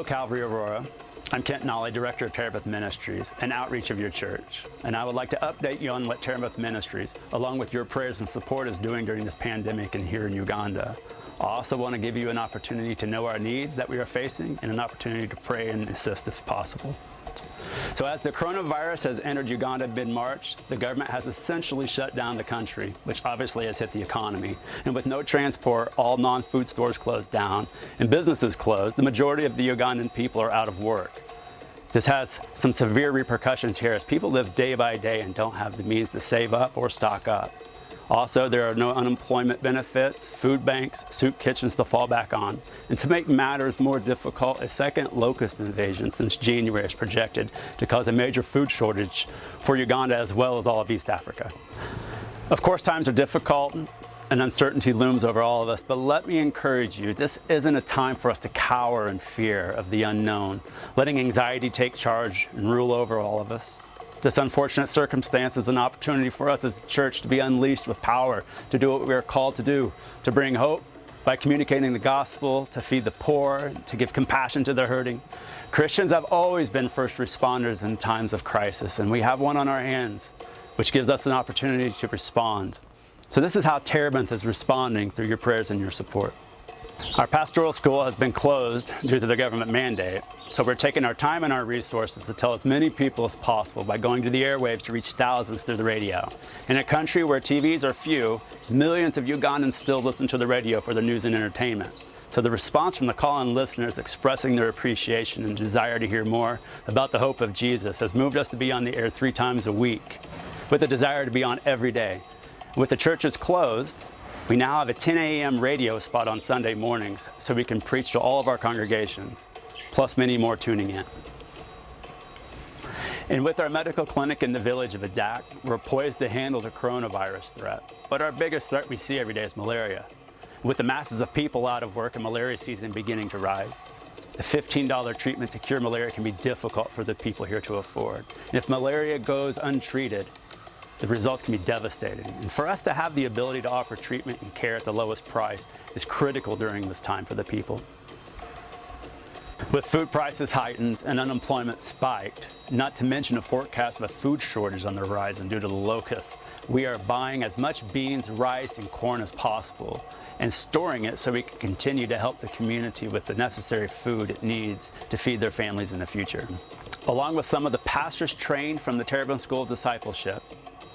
Calvary, Aurora. I'm Kent Nolly, Director of Terebinth Ministries and Outreach of your church. And I would like to update you on what Terebinth Ministries, along with your prayers and support, is doing during this pandemic and here in Uganda. I also want to give you an opportunity to know our needs that we are facing and an opportunity to pray and assist if possible. So as the coronavirus has entered Uganda mid-March, the government has essentially shut down the country, which obviously has hit the economy. And with no transport, all non-food stores closed down, and businesses closed, the majority of the Ugandan people are out of work. This has some severe repercussions here as people live day by day and don't have the means to save up or stock up. Also, there are no unemployment benefits, food banks, soup kitchens to fall back on. And to make matters more difficult, a second locust invasion since January is projected to cause a major food shortage for Uganda as well as all of East Africa. Of course, times are difficult and uncertainty looms over all of us, but let me encourage you, this isn't a time for us to cower in fear of the unknown, letting anxiety take charge and rule over all of us. This unfortunate circumstance is an opportunity for us as a church to be unleashed with power, to do what we are called to do, to bring hope by communicating the gospel, to feed the poor, to give compassion to the hurting. Christians have always been first responders in times of crisis, and we have one on our hands, which gives us an opportunity to respond. So this is how Terebinth is responding through your prayers and your support. Our pastoral school has been closed due to the government mandate, so we're taking our time and our resources to tell as many people as possible by going to the airwaves to reach thousands through the radio. In a country where TVs are few, millions of Ugandans still listen to the radio for their news and entertainment. So the response from the call-in listeners expressing their appreciation and desire to hear more about the hope of Jesus has moved us to be on the air 3 times a week, with a desire to be on every day. With the churches closed, we now have a 10 a.m. radio spot on Sunday mornings so we can preach to all of our congregations, plus many more tuning in. And with our medical clinic in the village of Adak, we're poised to handle the coronavirus threat. But our biggest threat we see every day is malaria. With the masses of people out of work and malaria season beginning to rise, the $15 treatment to cure malaria can be difficult for the people here to afford. And if malaria goes untreated, the results can be devastating. And for us to have the ability to offer treatment and care at the lowest price is critical during this time for the people. With food prices heightened and unemployment spiked, not to mention a forecast of a food shortage on the horizon due to the locusts, we are buying as much beans, rice, and corn as possible and storing it so we can continue to help the community with the necessary food it needs to feed their families in the future. Along with some of the pastors trained from the Terebinth School of Discipleship,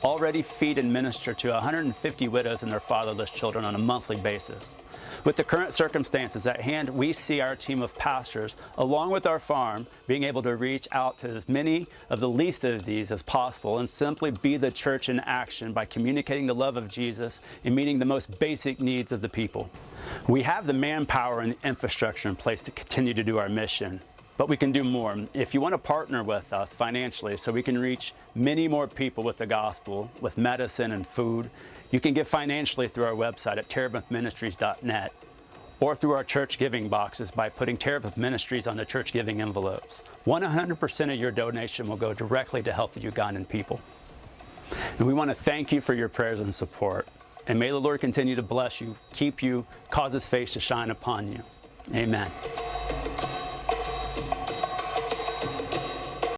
already feed and minister to 150 widows and their fatherless children on a monthly basis. With the current circumstances at hand, we see our team of pastors, along with our farm, being able to reach out to as many of the least of these as possible and simply be the church in action by communicating the love of Jesus and meeting the most basic needs of the people. We have the manpower and the infrastructure in place to continue to do our mission. But we can do more. If you want to partner with us financially so we can reach many more people with the gospel, with medicine and food, you can give financially through our website at terebinthministries.net or through our church giving boxes by putting Terebinth Ministries on the church giving envelopes. 100% of your donation will go directly to help the Ugandan people. And we want to thank you for your prayers and support. And may the Lord continue to bless you, keep you, cause His face to shine upon you. Amen.